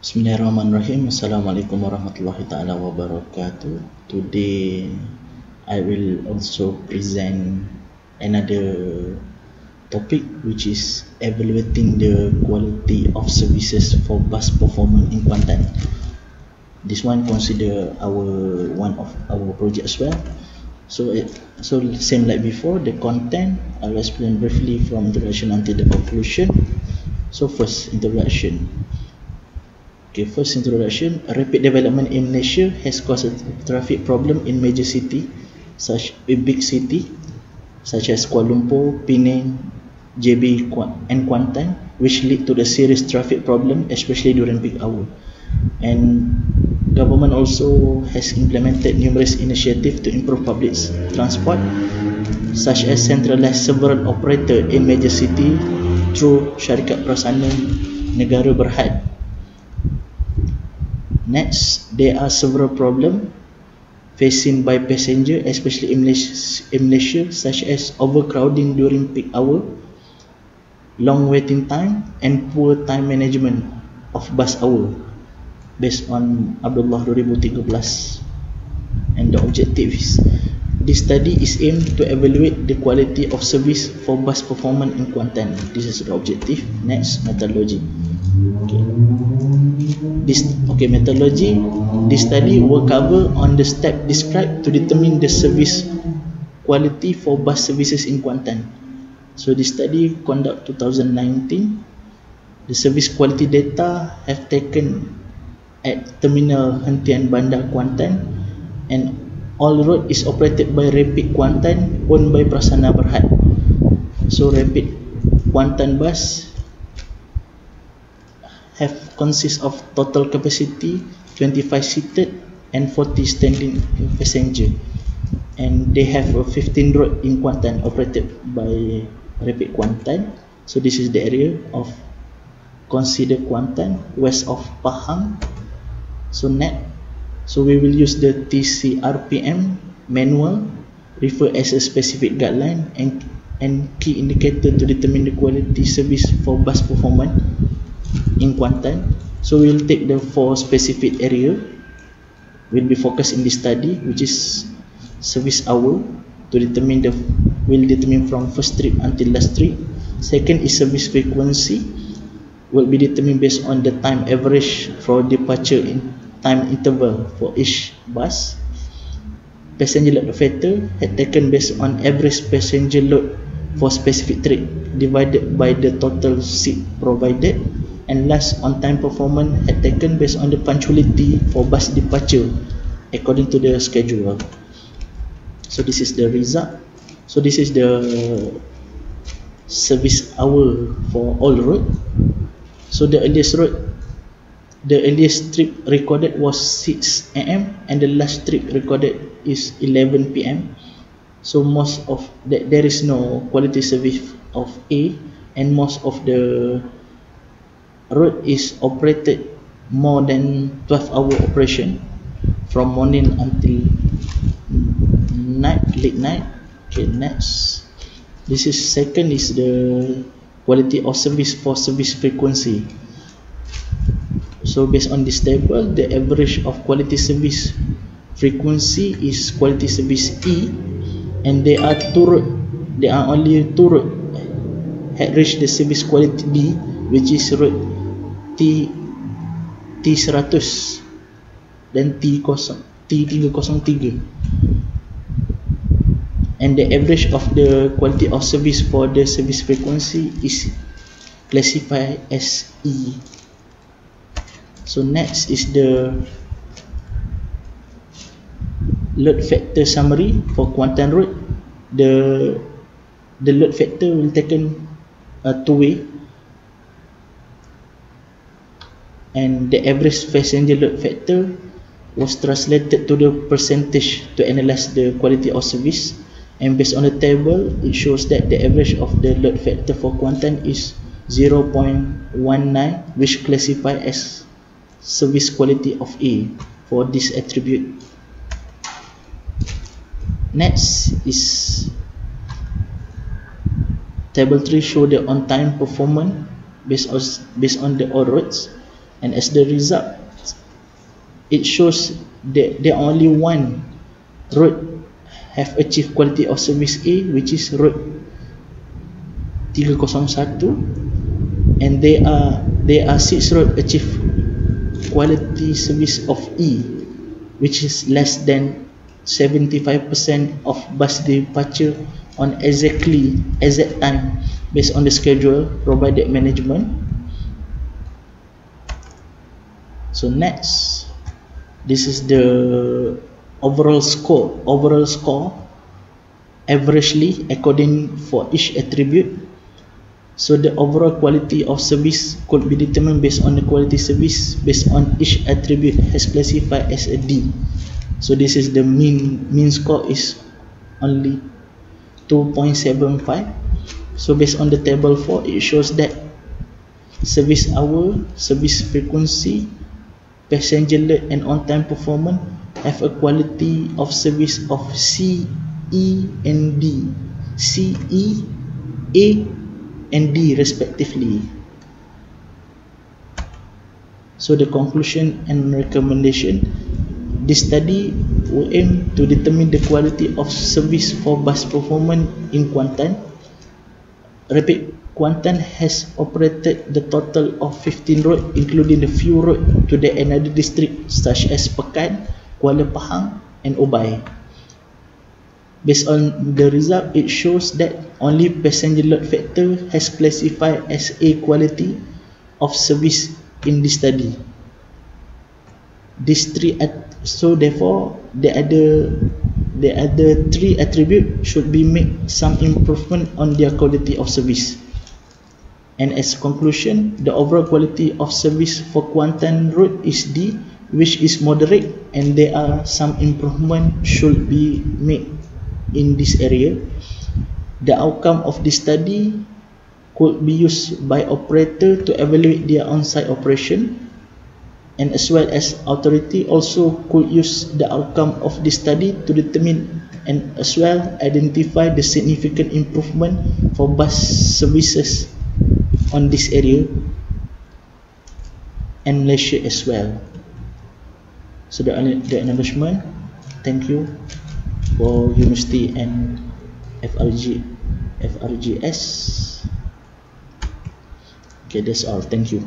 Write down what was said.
Bismillahirrahmanirrahim. Assalamualaikum warahmatullahi taala wabarakatuh. Today I will also present another topic, which is evaluating the quality of services for bus performance in Kuantan. This one consider one of our project as well. So same like before, the content I'll explain briefly from introduction until the conclusion. So first, introduction. First introduction. Rapid development in Malaysia has caused a traffic problem in major city, big city such as Kuala Lumpur, Penang, JB and Kuantan, which lead to the serious traffic problem, especially during peak hour. And government also has implemented numerous initiatives to improve public transport, such as centralized several operator in major city through Syarikat Prasarana Negara Berhad. Next, there are several problems facing by passenger, especially in Malaysia, such as overcrowding during peak hour, long waiting time, and poor time management of bus hour, based on Abdullah 2013. And the objective is, this study is aimed to evaluate the quality of service for bus performance in Kuantan. This is the objective. Next, methodology. Methodology. This study will cover on the step described to determine the service quality for bus services in Kuantan. So this study conduct 2019. The service quality data have taken at Terminal Hentian Bandar Kuantan, and all road is operated by Rapid Kuantan, owned by Prasarana Berhad. So Rapid Kuantan bus consists of total capacity 25 seated and 40 standing passenger, and they have a 15 road in Kuantan operated by Rapid Kuantan. So this is the area of consider Kuantan, west of Pahang. So we will use the TCRPM manual, refer as a specific guideline and key indicator to determine the quality service for bus performance in Kuantan. So we will take the 4 specific area will be focused in this study, which is service hour will determine from first trip until last trip. Second is service frequency, will be determined based on the time average for departure in time interval for each bus. Passenger load factor had taken based on average passenger load for specific trip divided by the total seat provided. And last, on time performance had taken based on the punctuality for bus departure according to the schedule. So this is the result. So this is the service hour for all road. So the earliest trip recorded was 6 AM and the last trip recorded is 11 PM. So most of there is no quality service of A, and most of the road is operated more than 12-hour operation from morning until late night. Next, this is second is the quality of service for service frequency. So based on this table, the average of quality service frequency is quality service E, and there are only 2 road had reached the service quality B, which is road T100 dan T303, and the average of the quality of service for the service frequency is classified as E. So next is the load factor summary for Kuantan Road. The load factor will taken two-way, and the average passenger load factor was translated to the percentage to analyze the quality of service. And based on the table, it shows that the average of the load factor for Kuantan is 0.19, which classified as service quality of A for this attribute. Next is table 3, show the on time performance based on the all roads. and as the result, it shows that there only one road have achieved quality of service A, which is road 301, and there are 6 road achieve quality service of E, which is less than 75% of bus departure on exact time based on the schedule provided management. So next, this is the overall score averagely according for each attribute. So the overall quality of service could be determined based on the quality service based on each attribute has classified as a D. So this is the mean score is only 2.75. So based on the table 4, it shows that service hour, service frequency, passenger alert and on-time performance have a quality of service of C, E and D, C, E, A and D respectively. So the conclusion and recommendation, this study will aim to determine the quality of service for bus performance in Kuantan. Rapid Kuantan has operated the total of 15 roads, including the few roads to the another district such as Pekan, Kuala Pahang and Ubay. Based on the result, it shows that only passenger load factor has classified as A quality of service in this study. So therefore, the other 3 attributes should be made some improvement on their quality of service. And as a conclusion, the overall quality of service for Kuantan Road is D, which is moderate, and there are some improvement should be made in this area. The outcome of this study could be used by operator to evaluate their on-site operation, and as well as authority also could use the outcome of this study to determine and as well identify the significant improvement for bus services on this area and Malaysia as well. So the acknowledgement, thank you for University and FRGS. Okay, that's all. Thank you.